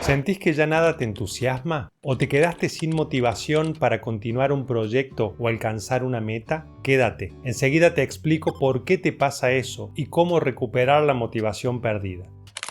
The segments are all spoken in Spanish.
¿Sentís que ya nada te entusiasma? ¿O te quedaste sin motivación para continuar un proyecto o alcanzar una meta? Quédate, enseguida te explico por qué te pasa eso y cómo recuperar la motivación perdida.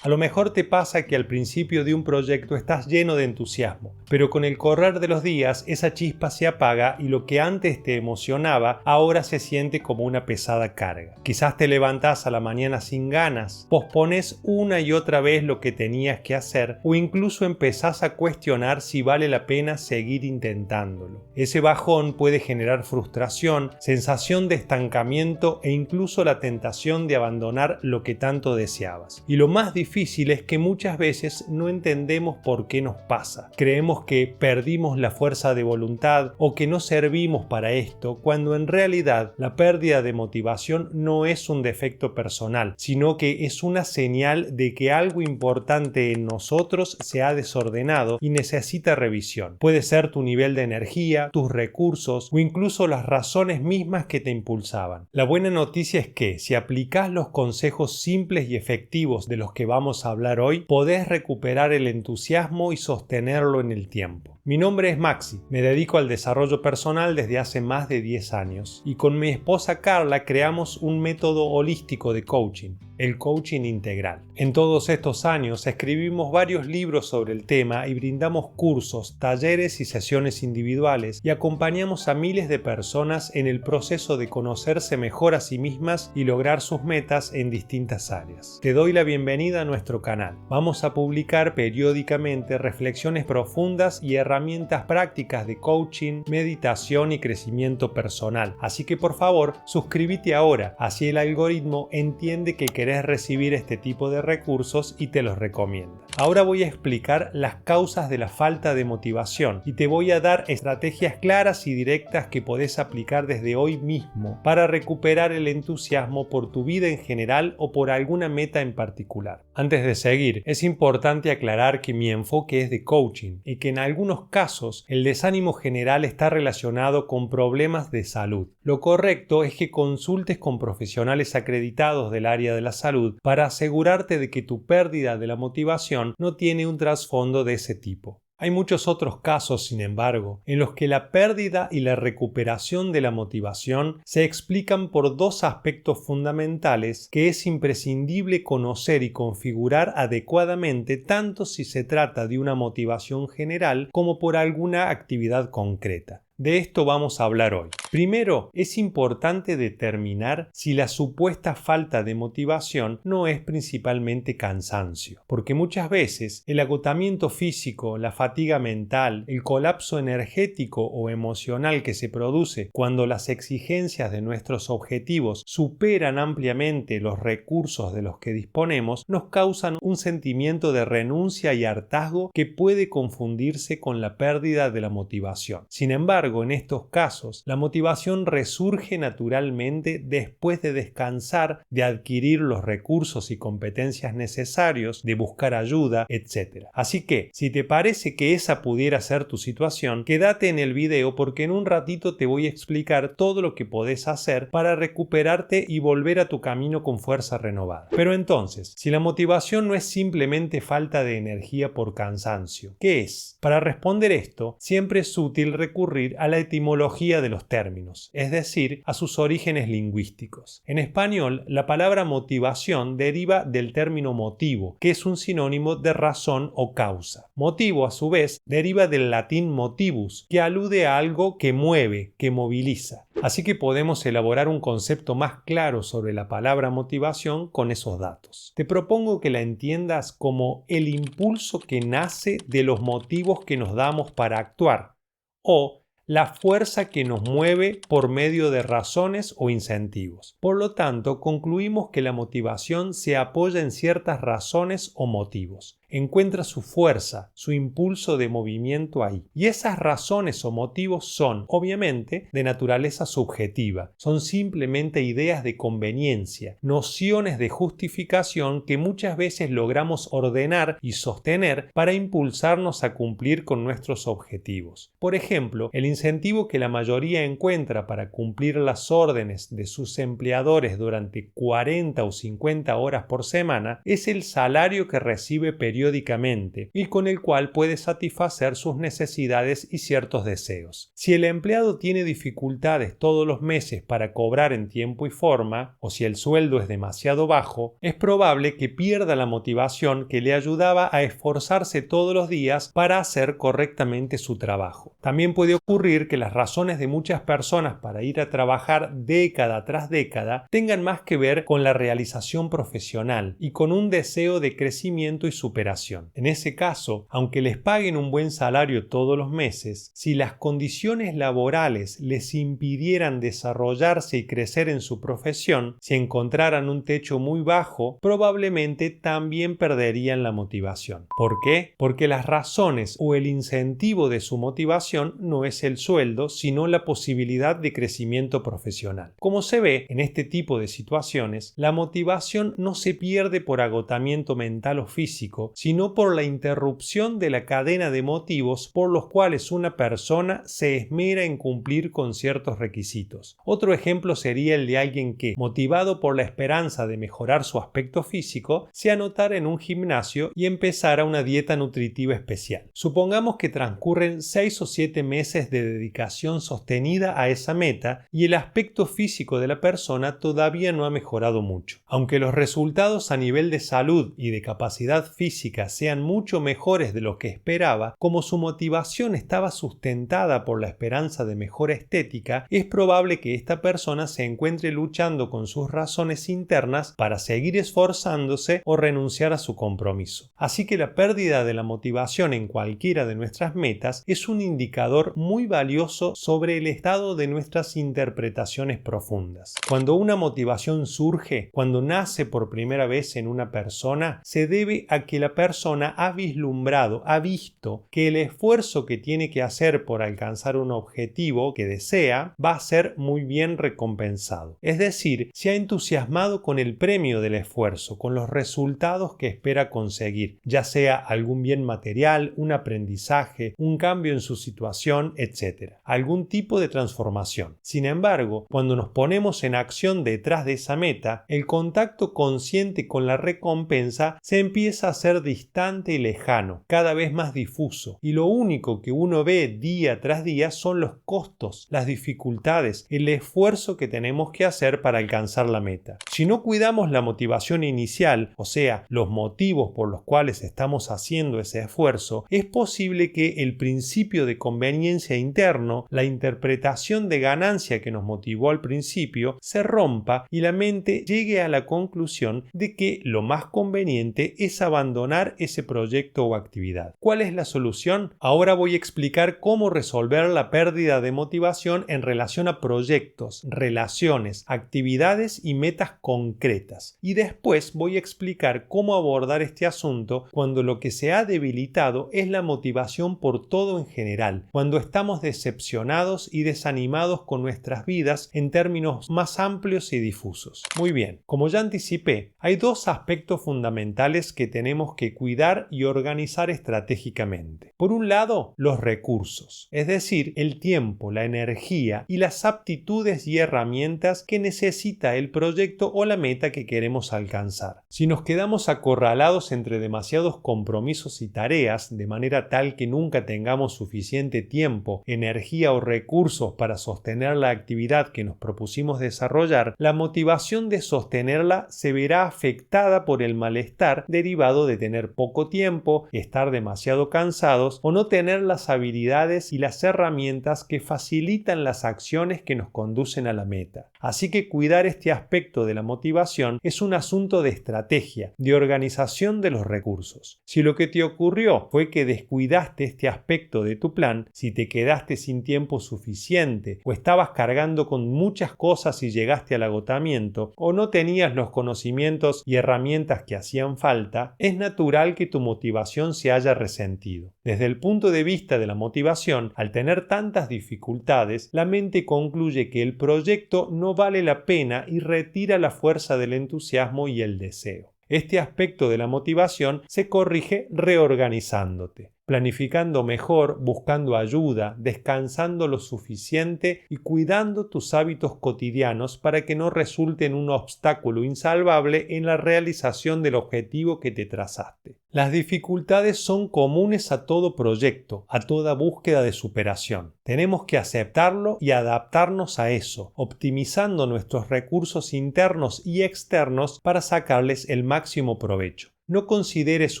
A lo mejor te pasa que al principio de un proyecto estás lleno de entusiasmo, pero con el correr de los días esa chispa se apaga y lo que antes te emocionaba ahora se siente como una pesada carga. Quizás te levantás a la mañana sin ganas, pospones una y otra vez lo que tenías que hacer o incluso empezás a cuestionar si vale la pena seguir intentándolo. Ese bajón puede generar frustración, sensación de estancamiento e incluso la tentación de abandonar lo que tanto deseabas. Y lo más difícil es que muchas veces no entendemos por qué nos pasa. Creemos que perdimos la fuerza de voluntad o que no servimos para esto, cuando en realidad la pérdida de motivación no es un defecto personal, sino que es una señal de que algo importante en nosotros se ha desordenado y necesita revisión. Puede ser tu nivel de energía, tus recursos o incluso las razones mismas que te impulsaban. La buena noticia es que si aplicás los consejos simples y efectivos de los que vamos a hablar hoy, podés recuperar el entusiasmo y sostenerlo en el tiempo. Mi nombre es Maxi, me dedico al desarrollo personal desde hace más de 10 años y con mi esposa Carla creamos un método holístico de coaching, el coaching integral. En todos estos años escribimos varios libros sobre el tema y brindamos cursos, talleres y sesiones individuales y acompañamos a miles de personas en el proceso de conocerse mejor a sí mismas y lograr sus metas en distintas áreas. Te doy la bienvenida a nuestro canal. Vamos a publicar periódicamente reflexiones profundas y herramientas prácticas de coaching, meditación y crecimiento personal. Así que por favor, suscríbete ahora, así el algoritmo entiende que querés recibir este tipo de recursos y te los recomienda. Ahora voy a explicar las causas de la falta de motivación y te voy a dar estrategias claras y directas que podés aplicar desde hoy mismo para recuperar el entusiasmo por tu vida en general o por alguna meta en particular. Antes de seguir, es importante aclarar que mi enfoque es de coaching y que en algunos casos el desánimo general está relacionado con problemas de salud. Lo correcto es que consultes con profesionales acreditados del área de la salud para asegurarte de que tu pérdida de la motivación no tiene un trasfondo de ese tipo. Hay muchos otros casos, sin embargo, en los que la pérdida y la recuperación de la motivación se explican por dos aspectos fundamentales que es imprescindible conocer y configurar adecuadamente, tanto si se trata de una motivación general como por alguna actividad concreta. De esto vamos a hablar hoy. Primero, es importante determinar si la supuesta falta de motivación no es principalmente cansancio, porque muchas veces el agotamiento físico, la fatiga mental, el colapso energético o emocional que se produce cuando las exigencias de nuestros objetivos superan ampliamente los recursos de los que disponemos, nos causan un sentimiento de renuncia y hartazgo que puede confundirse con la pérdida de la motivación. Sin embargo, en estos casos, la motivación resurge naturalmente después de descansar, de adquirir los recursos y competencias necesarios, de buscar ayuda, etc. Así que, si te parece que esa pudiera ser tu situación, quédate en el video porque en un ratito te voy a explicar todo lo que podés hacer para recuperarte y volver a tu camino con fuerza renovada. Pero entonces, si la motivación no es simplemente falta de energía por cansancio, ¿qué es? Para responder esto, siempre es útil recurrir a la etimología de los términos, es decir, a sus orígenes lingüísticos. En español, la palabra motivación deriva del término motivo, que es un sinónimo de razón o causa. Motivo, a su vez, deriva del latín motivus, que alude a algo que mueve, que moviliza. Así que podemos elaborar un concepto más claro sobre la palabra motivación con esos datos. Te propongo que la entiendas como el impulso que nace de los motivos que nos damos para actuar, o la fuerza que nos mueve por medio de razones o incentivos. Por lo tanto, concluimos que la motivación se apoya en ciertas razones o motivos. Encuentra su fuerza, su impulso de movimiento ahí. Y esas razones o motivos son, obviamente, de naturaleza subjetiva. Son simplemente ideas de conveniencia, nociones de justificación que muchas veces logramos ordenar y sostener para impulsarnos a cumplir con nuestros objetivos. Por ejemplo, el incentivo que la mayoría encuentra para cumplir las órdenes de sus empleadores durante 40 o 50 horas por semana es el salario que recibe periódicamente periódicamente y con el cual puede satisfacer sus necesidades y ciertos deseos. Si el empleado tiene dificultades todos los meses para cobrar en tiempo y forma, o si el sueldo es demasiado bajo, es probable que pierda la motivación que le ayudaba a esforzarse todos los días para hacer correctamente su trabajo. También puede ocurrir que las razones de muchas personas para ir a trabajar década tras década tengan más que ver con la realización profesional y con un deseo de crecimiento y superación. En ese caso, aunque les paguen un buen salario todos los meses, si las condiciones laborales les impidieran desarrollarse y crecer en su profesión, si encontraran un techo muy bajo, probablemente también perderían la motivación. ¿Por qué? Porque las razones o el incentivo de su motivación no es el sueldo, sino la posibilidad de crecimiento profesional. Como se ve en este tipo de situaciones, la motivación no se pierde por agotamiento mental o físico, sino por la interrupción de la cadena de motivos por los cuales una persona se esmera en cumplir con ciertos requisitos. Otro ejemplo sería el de alguien que, motivado por la esperanza de mejorar su aspecto físico, se anotara en un gimnasio y empezara una dieta nutritiva especial. Supongamos que transcurren 6 o 7 meses de dedicación sostenida a esa meta y el aspecto físico de la persona todavía no ha mejorado mucho. Aunque los resultados a nivel de salud y de capacidad física sean mucho mejores de lo que esperaba, como su motivación estaba sustentada por la esperanza de mejora estética, es probable que esta persona se encuentre luchando con sus razones internas para seguir esforzándose o renunciar a su compromiso. Así que la pérdida de la motivación en cualquiera de nuestras metas es un indicador muy valioso sobre el estado de nuestras interpretaciones profundas. Cuando una motivación surge, cuando nace por primera vez en una persona, se debe a que la persona ha vislumbrado, ha visto que el esfuerzo que tiene que hacer por alcanzar un objetivo que desea va a ser muy bien recompensado. Es decir, se ha entusiasmado con el premio del esfuerzo, con los resultados que espera conseguir, ya sea algún bien material, un aprendizaje, un cambio en su situación, etc. Algún tipo de transformación. Sin embargo, cuando nos ponemos en acción detrás de esa meta, el contacto consciente con la recompensa se empieza a hacer distante y lejano, cada vez más difuso, y lo único que uno ve día tras día son los costos, las dificultades, el esfuerzo que tenemos que hacer para alcanzar la meta. Si no cuidamos la motivación inicial, o sea, los motivos por los cuales estamos haciendo ese esfuerzo, es posible que el principio de conveniencia interno, la interpretación de ganancia que nos motivó al principio, se rompa y la mente llegue a la conclusión de que lo más conveniente es abandonar ese proyecto o actividad. ¿Cuál es la solución? Ahora voy a explicar cómo resolver la pérdida de motivación en relación a proyectos, relaciones, actividades y metas concretas. Y después voy a explicar cómo abordar este asunto cuando lo que se ha debilitado es la motivación por todo en general, cuando estamos decepcionados y desanimados con nuestras vidas en términos más amplios y difusos. Muy bien, como ya anticipé, hay dos aspectos fundamentales que tenemos que cuidar y organizar estratégicamente. Por un lado, los recursos, es decir, el tiempo, la energía y las aptitudes y herramientas que necesita el proyecto o la meta que queremos alcanzar. Si nos quedamos acorralados entre demasiados compromisos y tareas, de manera tal que nunca tengamos suficiente tiempo, energía o recursos para sostener la actividad que nos propusimos desarrollar, la motivación de sostenerla se verá afectada por el malestar derivado de tener poco tiempo, estar demasiado cansados o no tener las habilidades y las herramientas que facilitan las acciones que nos conducen a la meta. Así que cuidar este aspecto de la motivación es un asunto de estrategia, de organización de los recursos. Si lo que te ocurrió fue que descuidaste este aspecto de tu plan, si te quedaste sin tiempo suficiente o estabas cargando con muchas cosas y llegaste al agotamiento o no tenías los conocimientos y herramientas que hacían falta, es natural que tu motivación se haya resentido. Desde el punto de vista de la motivación, al tener tantas dificultades, la mente concluye que el proyecto no vale la pena y retira la fuerza del entusiasmo y el deseo. Este aspecto de la motivación se corrige reorganizándote. planificando mejor, buscando ayuda, descansando lo suficiente y cuidando tus hábitos cotidianos para que no resulten un obstáculo insalvable en la realización del objetivo que te trazaste. Las dificultades son comunes a todo proyecto, a toda búsqueda de superación. Tenemos que aceptarlo y adaptarnos a eso, optimizando nuestros recursos internos y externos para sacarles el máximo provecho. No consideres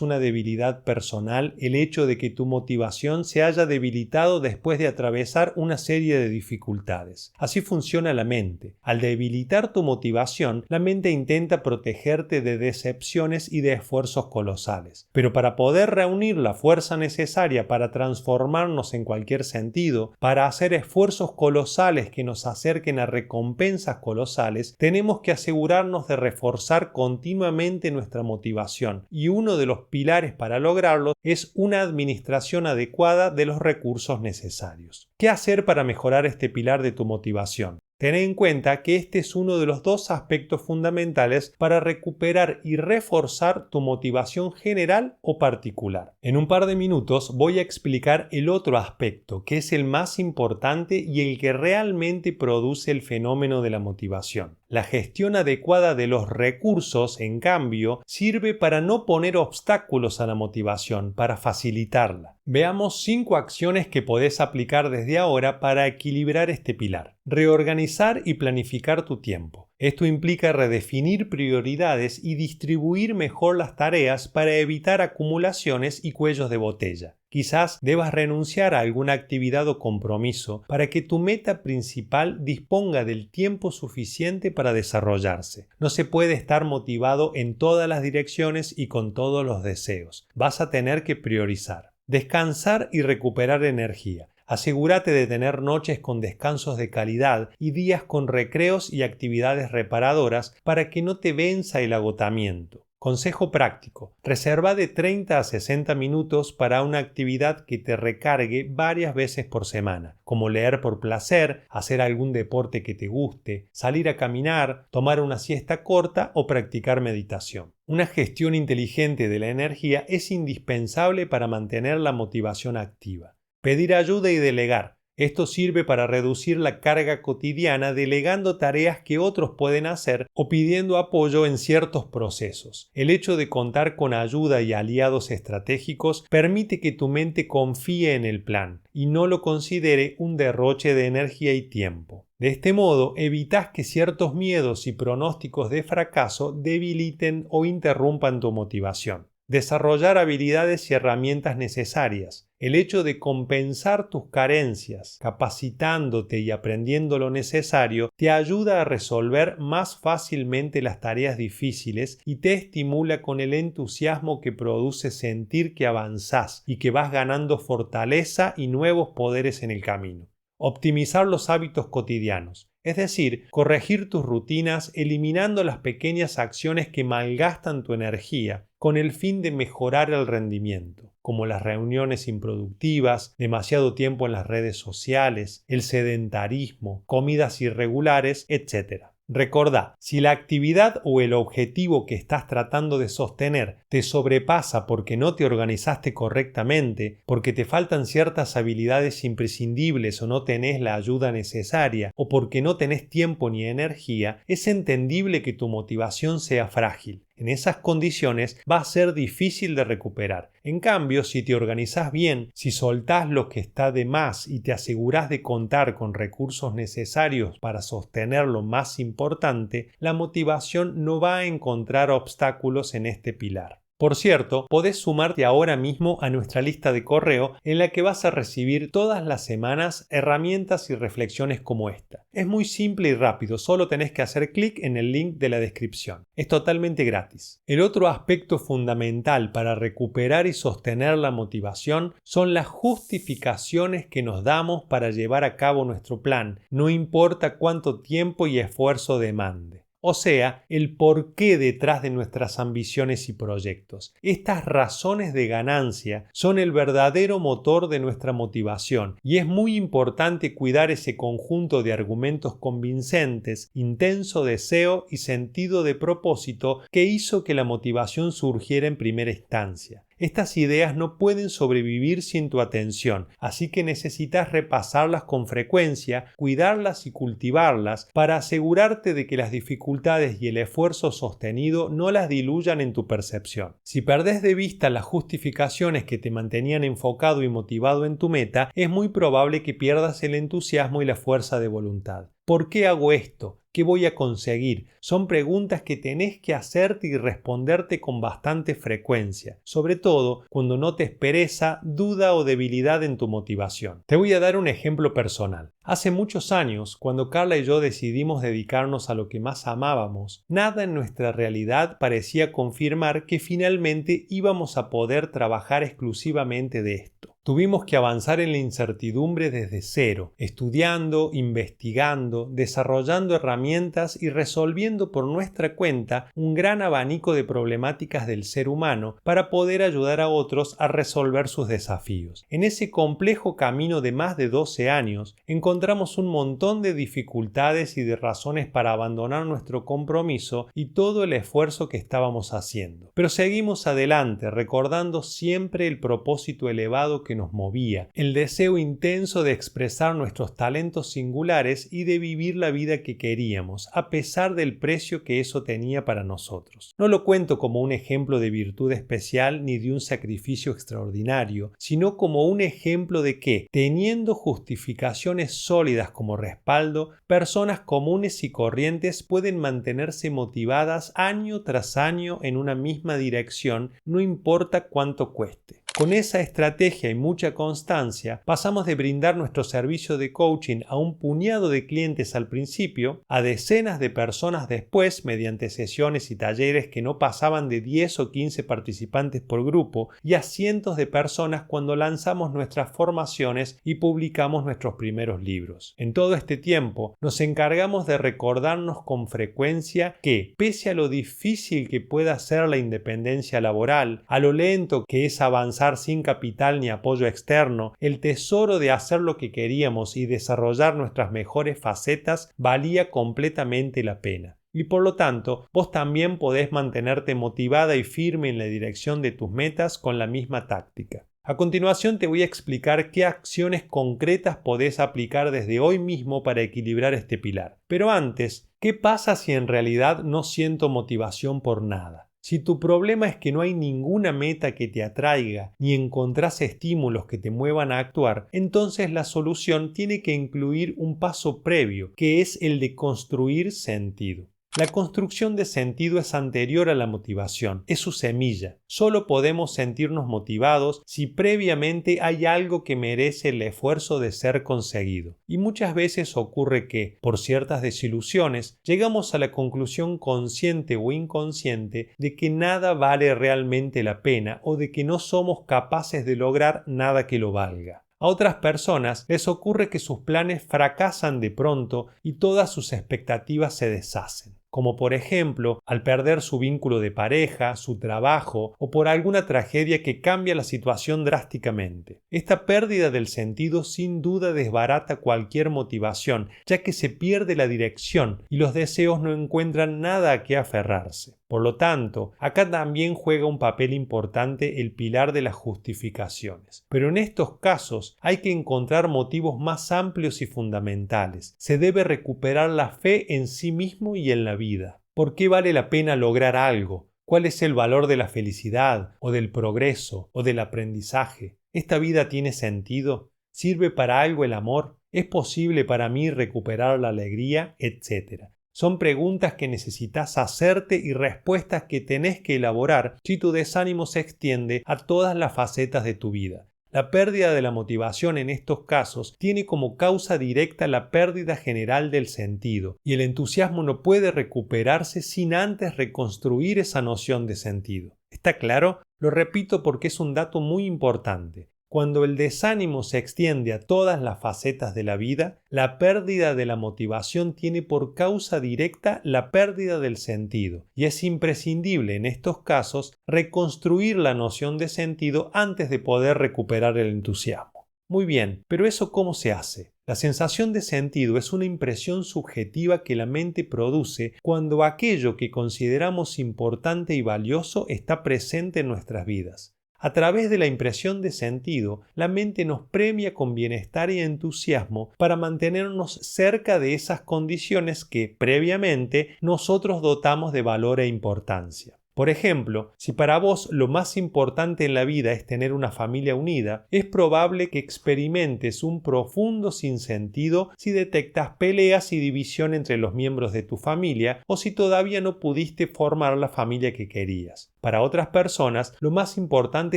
una debilidad personal el hecho de que tu motivación se haya debilitado después de atravesar una serie de dificultades. Así funciona la mente. Al debilitar tu motivación, la mente intenta protegerte de decepciones y de esfuerzos colosales. Pero para poder reunir la fuerza necesaria para transformarnos en cualquier sentido, para hacer esfuerzos colosales que nos acerquen a recompensas colosales, tenemos que asegurarnos de reforzar continuamente nuestra motivación. Y uno de los pilares para lograrlo es una administración adecuada de los recursos necesarios. ¿Qué hacer para mejorar este pilar de tu motivación? Ten en cuenta que este es uno de los dos aspectos fundamentales para recuperar y reforzar tu motivación general o particular. En un par de minutos voy a explicar el otro aspecto, que es el más importante y el que realmente produce el fenómeno de la motivación. La gestión adecuada de los recursos, en cambio, sirve para no poner obstáculos a la motivación, para facilitarla. Veamos 5 acciones que podés aplicar desde ahora para equilibrar este pilar. Reorganizar y planificar tu tiempo. Esto implica redefinir prioridades y distribuir mejor las tareas para evitar acumulaciones y cuellos de botella. Quizás debas renunciar a alguna actividad o compromiso para que tu meta principal disponga del tiempo suficiente para desarrollarse. No se puede estar motivado en todas las direcciones y con todos los deseos. Vas a tener que priorizar. Descansar y recuperar energía. Asegúrate de tener noches con descansos de calidad y días con recreos y actividades reparadoras para que no te venza el agotamiento. Consejo práctico. Reserva de 30 a 60 minutos para una actividad que te recargue varias veces por semana, como leer por placer, hacer algún deporte que te guste, salir a caminar, tomar una siesta corta o practicar meditación. Una gestión inteligente de la energía es indispensable para mantener la motivación activa. Pedir ayuda y delegar. Esto sirve para reducir la carga cotidiana delegando tareas que otros pueden hacer o pidiendo apoyo en ciertos procesos. El hecho de contar con ayuda y aliados estratégicos permite que tu mente confíe en el plan y no lo considere un derroche de energía y tiempo. De este modo, evitas que ciertos miedos y pronósticos de fracaso debiliten o interrumpan tu motivación. Desarrollar habilidades y herramientas necesarias. El hecho de compensar tus carencias, capacitándote y aprendiendo lo necesario, te ayuda a resolver más fácilmente las tareas difíciles y te estimula con el entusiasmo que produce sentir que avanzás y que vas ganando fortaleza y nuevos poderes en el camino. Optimizar los hábitos cotidianos. Es decir, corregir tus rutinas eliminando las pequeñas acciones que malgastan tu energía con el fin de mejorar el rendimiento, como las reuniones improductivas, demasiado tiempo en las redes sociales, el sedentarismo, comidas irregulares, etc. Recordá, si la actividad o el objetivo que estás tratando de sostener te sobrepasa porque no te organizaste correctamente, porque te faltan ciertas habilidades imprescindibles o no tenés la ayuda necesaria o porque no tenés tiempo ni energía, es entendible que tu motivación sea frágil. En esas condiciones va a ser difícil de recuperar. En cambio, si te organizás bien, si soltás lo que está de más y te asegurás de contar con recursos necesarios para sostener lo más importante, la motivación no va a encontrar obstáculos en este pilar. Por cierto, podés sumarte ahora mismo a nuestra lista de correo en la que vas a recibir todas las semanas herramientas y reflexiones como esta. Es muy simple y rápido, solo tenés que hacer clic en el link de la descripción. Es totalmente gratis. El otro aspecto fundamental para recuperar y sostener la motivación son las justificaciones que nos damos para llevar a cabo nuestro plan, no importa cuánto tiempo y esfuerzo demande. O sea, el porqué detrás de nuestras ambiciones y proyectos. Estas razones de ganancia son el verdadero motor de nuestra motivación y es muy importante cuidar ese conjunto de argumentos convincentes, intenso deseo y sentido de propósito que hizo que la motivación surgiera en primera instancia. Estas ideas no pueden sobrevivir sin tu atención, así que necesitas repasarlas con frecuencia, cuidarlas y cultivarlas para asegurarte de que las dificultades y el esfuerzo sostenido no las diluyan en tu percepción. Si perdés de vista las justificaciones que te mantenían enfocado y motivado en tu meta, es muy probable que pierdas el entusiasmo y la fuerza de voluntad. ¿Por qué hago esto? ¿Qué voy a conseguir? Son preguntas que tenés que hacerte y responderte con bastante frecuencia, sobre todo cuando notes pereza, duda o debilidad en tu motivación. Te voy a dar un ejemplo personal. Hace muchos años, cuando Carla y yo decidimos dedicarnos a lo que más amábamos, nada en nuestra realidad parecía confirmar que finalmente íbamos a poder trabajar exclusivamente de esto. Tuvimos que avanzar en la incertidumbre desde cero, estudiando, investigando, desarrollando herramientas y resolviendo por nuestra cuenta un gran abanico de problemáticas del ser humano para poder ayudar a otros a resolver sus desafíos. En ese complejo camino de más de 12 años, encontramos un montón de dificultades y de razones para abandonar nuestro compromiso y todo el esfuerzo que estábamos haciendo. Pero seguimos adelante, recordando siempre el propósito elevado que nos movía, el deseo intenso de expresar nuestros talentos singulares y de vivir la vida que queríamos, a pesar del precio que eso tenía para nosotros. No lo cuento como un ejemplo de virtud especial ni de un sacrificio extraordinario, sino como un ejemplo de que, teniendo justificaciones sólidas como respaldo, personas comunes y corrientes pueden mantenerse motivadas año tras año en una misma dirección, no importa cuánto cueste. Con esa estrategia y mucha constancia, pasamos de brindar nuestro servicio de coaching a un puñado de clientes al principio, a decenas de personas después, mediante sesiones y talleres que no pasaban de 10 o 15 participantes por grupo, y a cientos de personas cuando lanzamos nuestras formaciones y publicamos nuestros primeros libros. En todo este tiempo, nos encargamos de recordarnos con frecuencia que, pese a lo difícil que pueda ser la independencia laboral, a lo lento que es avanzar sin capital ni apoyo externo, el tesoro de hacer lo que queríamos y desarrollar nuestras mejores facetas valía completamente la pena. Y por lo tanto, vos también podés mantenerte motivada y firme en la dirección de tus metas con la misma táctica. A continuación te voy a explicar qué acciones concretas podés aplicar desde hoy mismo para equilibrar este pilar. Pero antes, ¿qué pasa si en realidad no siento motivación por nada? Si tu problema es que no hay ninguna meta que te atraiga ni encontrás estímulos que te muevan a actuar, entonces la solución tiene que incluir un paso previo, que es el de construir sentido. La construcción de sentido es anterior a la motivación, es su semilla. Solo podemos sentirnos motivados si previamente hay algo que merece el esfuerzo de ser conseguido. Y muchas veces ocurre que, por ciertas desilusiones, llegamos a la conclusión consciente o inconsciente de que nada vale realmente la pena o de que no somos capaces de lograr nada que lo valga. A otras personas les ocurre que sus planes fracasan de pronto y todas sus expectativas se deshacen, como por ejemplo al perder su vínculo de pareja, su trabajo o por alguna tragedia que cambia la situación drásticamente. Esta pérdida del sentido sin duda desbarata cualquier motivación, ya que se pierde la dirección y los deseos no encuentran nada a qué aferrarse. Por lo tanto, acá también juega un papel importante el pilar de las justificaciones. Pero en estos casos hay que encontrar motivos más amplios y fundamentales. Se debe recuperar la fe en sí mismo y en la vida. ¿Por qué vale la pena lograr algo? ¿Cuál es el valor de la felicidad, o del progreso, o del aprendizaje? ¿Esta vida tiene sentido? ¿Sirve para algo el amor? ¿Es posible para mí recuperar la alegría? Etcétera. Son preguntas que necesitas hacerte y respuestas que tenés que elaborar si tu desánimo se extiende a todas las facetas de tu vida. La pérdida de la motivación en estos casos tiene como causa directa la pérdida general del sentido, y el entusiasmo no puede recuperarse sin antes reconstruir esa noción de sentido. ¿Está claro? Lo repito porque es un dato muy importante. Cuando el desánimo se extiende a todas las facetas de la vida, la pérdida de la motivación tiene por causa directa la pérdida del sentido, y es imprescindible en estos casos reconstruir la noción de sentido antes de poder recuperar el entusiasmo. Muy bien, pero ¿eso cómo se hace? La sensación de sentido es una impresión subjetiva que la mente produce cuando aquello que consideramos importante y valioso está presente en nuestras vidas. A través de la impresión de sentido, la mente nos premia con bienestar y entusiasmo para mantenernos cerca de esas condiciones que, previamente, nosotros dotamos de valor e importancia. Por ejemplo, si para vos lo más importante en la vida es tener una familia unida, es probable que experimentes un profundo sinsentido si detectas peleas y división entre los miembros de tu familia o si todavía no pudiste formar la familia que querías. Para otras personas, lo más importante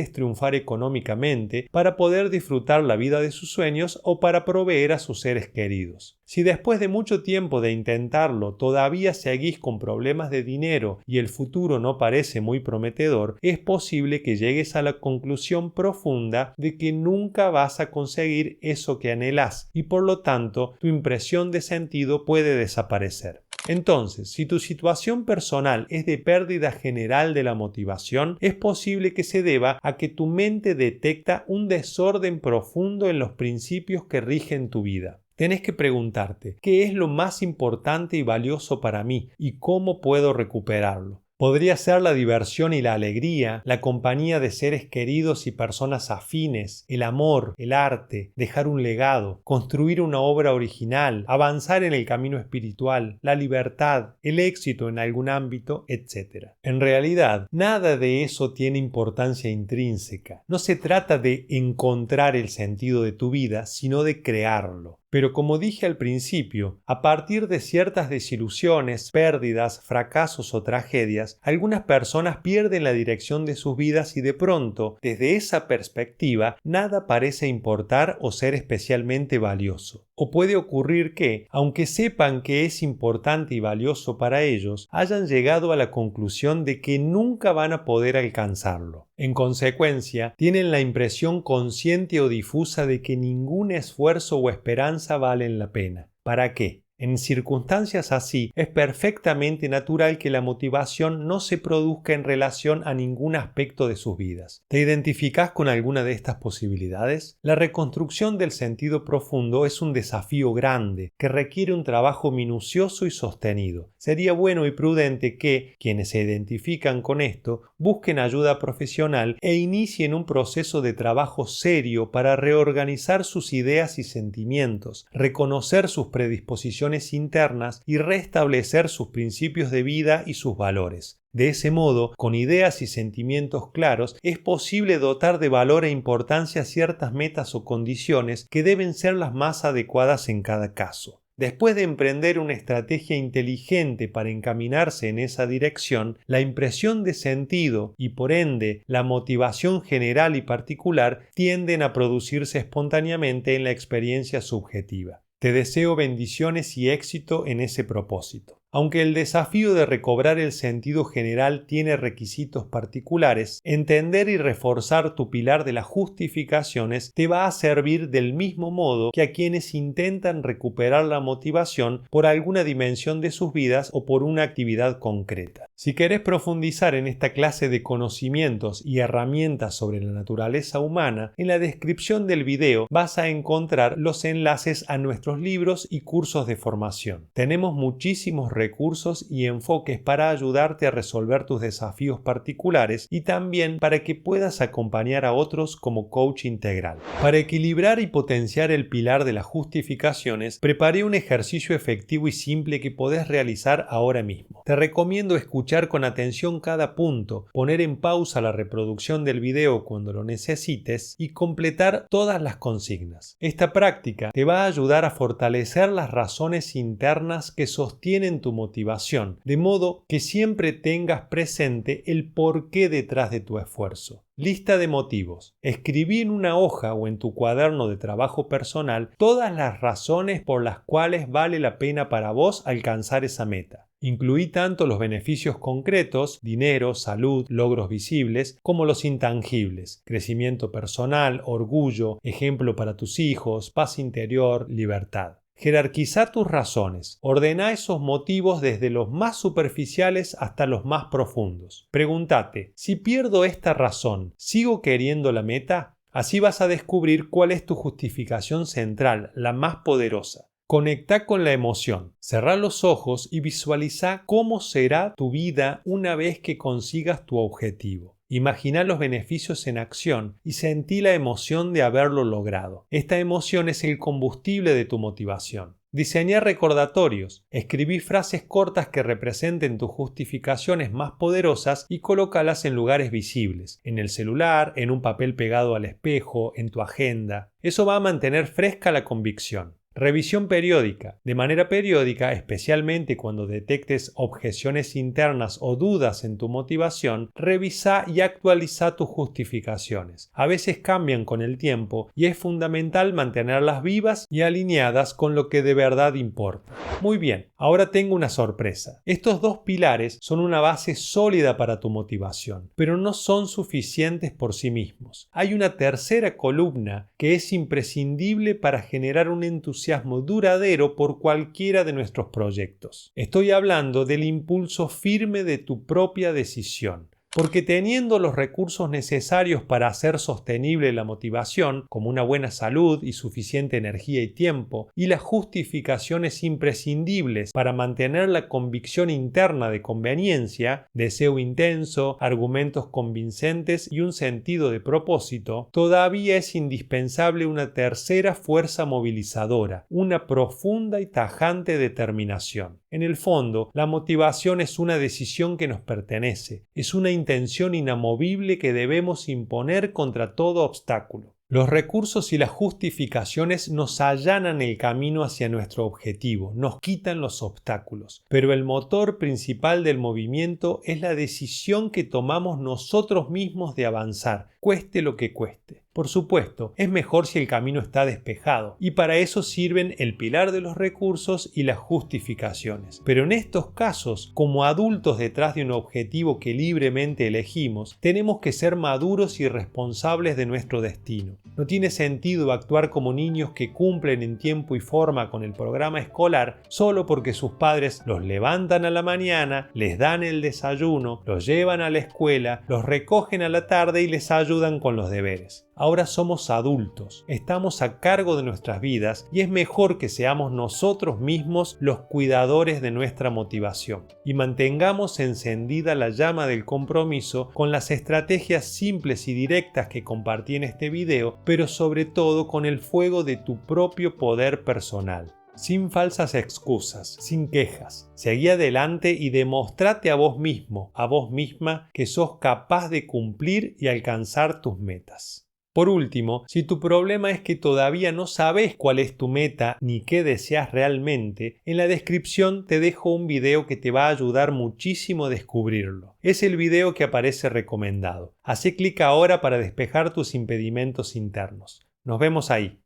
es triunfar económicamente para poder disfrutar la vida de sus sueños o para proveer a sus seres queridos. Si después de mucho tiempo de intentarlo todavía seguís con problemas de dinero y el futuro no parece muy prometedor, es posible que llegues a la conclusión profunda de que nunca vas a conseguir eso que anhelás y por lo tanto tu impresión de sentido puede desaparecer. Entonces, si tu situación personal es de pérdida general de la motivación, es posible que se deba a que tu mente detecta un desorden profundo en los principios que rigen tu vida. Tenés que preguntarte, ¿qué es lo más importante y valioso para mí y cómo puedo recuperarlo? Podría ser la diversión y la alegría, la compañía de seres queridos y personas afines, el amor, el arte, dejar un legado, construir una obra original, avanzar en el camino espiritual, la libertad, el éxito en algún ámbito, etc. En realidad, nada de eso tiene importancia intrínseca. No se trata de encontrar el sentido de tu vida, sino de crearlo. Pero como dije al principio, a partir de ciertas desilusiones, pérdidas, fracasos o tragedias, algunas personas pierden la dirección de sus vidas y de pronto, desde esa perspectiva, nada parece importar o ser especialmente valioso. O puede ocurrir que, aunque sepan que es importante y valioso para ellos, hayan llegado a la conclusión de que nunca van a poder alcanzarlo. En consecuencia, tienen la impresión consciente o difusa de que ningún esfuerzo o esperanza valen la pena. ¿Para qué? En circunstancias así, es perfectamente natural que la motivación no se produzca en relación a ningún aspecto de sus vidas. ¿Te identificás con alguna de estas posibilidades? La reconstrucción del sentido profundo es un desafío grande que requiere un trabajo minucioso y sostenido. Sería bueno y prudente que, quienes se identifican con esto, busquen ayuda profesional e inicien un proceso de trabajo serio para reorganizar sus ideas y sentimientos, reconocer sus predisposiciones internas y restablecer sus principios de vida y sus valores. De ese modo, con ideas y sentimientos claros, es posible dotar de valor e importancia ciertas metas o condiciones que deben ser las más adecuadas en cada caso. Después de emprender una estrategia inteligente para encaminarse en esa dirección, la impresión de sentido y por ende la motivación general y particular tienden a producirse espontáneamente en la experiencia subjetiva. Te deseo bendiciones y éxito en ese propósito. Aunque el desafío de recobrar el sentido general tiene requisitos particulares, entender y reforzar tu pilar de las justificaciones te va a servir del mismo modo que a quienes intentan recuperar la motivación por alguna dimensión de sus vidas o por una actividad concreta. Si querés profundizar en esta clase de conocimientos y herramientas sobre la naturaleza humana, en la descripción del video vas a encontrar los enlaces a nuestros libros y cursos de formación. Tenemos muchísimos recursos y enfoques para ayudarte a resolver tus desafíos particulares y también para que puedas acompañar a otros como coach integral. Para equilibrar y potenciar el pilar de las justificaciones, preparé un ejercicio efectivo y simple que podés realizar ahora mismo. Te recomiendo escuchar con atención cada punto, poner en pausa la reproducción del video cuando lo necesites y completar todas las consignas. Esta práctica te va a ayudar a fortalecer las razones internas que sostienen tu motivación, de modo que siempre tengas presente el porqué detrás de tu esfuerzo. Lista de motivos. Escribí en una hoja o en tu cuaderno de trabajo personal todas las razones por las cuales vale la pena para vos alcanzar esa meta. Incluí tanto los beneficios concretos, dinero, salud, logros visibles, como los intangibles, crecimiento personal, orgullo, ejemplo para tus hijos, paz interior, libertad. Jerarquiza tus razones. Ordena esos motivos desde los más superficiales hasta los más profundos. Pregúntate, si pierdo esta razón, ¿sigo queriendo la meta? Así vas a descubrir cuál es tu justificación central, la más poderosa. Conecta con la emoción. Cerrá los ojos y visualiza cómo será tu vida una vez que consigas tu objetivo. Imagina los beneficios en acción y sentí la emoción de haberlo logrado. Esta emoción es el combustible de tu motivación. Diseñá recordatorios. Escribí frases cortas que representen tus justificaciones más poderosas y colócalas en lugares visibles, en el celular, en un papel pegado al espejo, en tu agenda. Eso va a mantener fresca la convicción. Revisión periódica. De manera periódica, especialmente cuando detectes objeciones internas o dudas en tu motivación, revisa y actualiza tus justificaciones. A veces cambian con el tiempo y es fundamental mantenerlas vivas y alineadas con lo que de verdad importa. Muy bien, ahora tengo una sorpresa. Estos dos pilares son una base sólida para tu motivación, pero no son suficientes por sí mismos. Hay una tercera columna que es imprescindible para generar un entusiasmo duradero por cualquiera de nuestros proyectos. Estoy hablando del impulso firme de tu propia decisión. Porque teniendo los recursos necesarios para hacer sostenible la motivación, como una buena salud y suficiente energía y tiempo, y las justificaciones imprescindibles para mantener la convicción interna de conveniencia, deseo intenso, argumentos convincentes y un sentido de propósito, todavía es indispensable una tercera fuerza movilizadora, una profunda y tajante determinación. En el fondo, la motivación es una decisión que nos pertenece, es una intención inamovible que debemos imponer contra todo obstáculo. Los recursos y las justificaciones nos allanan el camino hacia nuestro objetivo, nos quitan los obstáculos, pero el motor principal del movimiento es la decisión que tomamos nosotros mismos de avanzar, cueste lo que cueste. Por supuesto, es mejor si el camino está despejado, y para eso sirven el pilar de los recursos y las justificaciones. Pero en estos casos, como adultos detrás de un objetivo que libremente elegimos, tenemos que ser maduros y responsables de nuestro destino. No tiene sentido actuar como niños que cumplen en tiempo y forma con el programa escolar solo porque sus padres los levantan a la mañana, les dan el desayuno, los llevan a la escuela, los recogen a la tarde y les ayudan con los deberes. Ahora somos adultos, estamos a cargo de nuestras vidas y es mejor que seamos nosotros mismos los cuidadores de nuestra motivación y mantengamos encendida la llama del compromiso con las estrategias simples y directas que compartí en este video, pero sobre todo con el fuego de tu propio poder personal. Sin falsas excusas, sin quejas. Seguí adelante y demostrate a vos mismo, a vos misma, que sos capaz de cumplir y alcanzar tus metas. Por último, si tu problema es que todavía no sabes cuál es tu meta ni qué deseas realmente, en la descripción te dejo un video que te va a ayudar muchísimo a descubrirlo. Es el video que aparece recomendado. Hacé clic ahora para despejar tus impedimentos internos. Nos vemos ahí.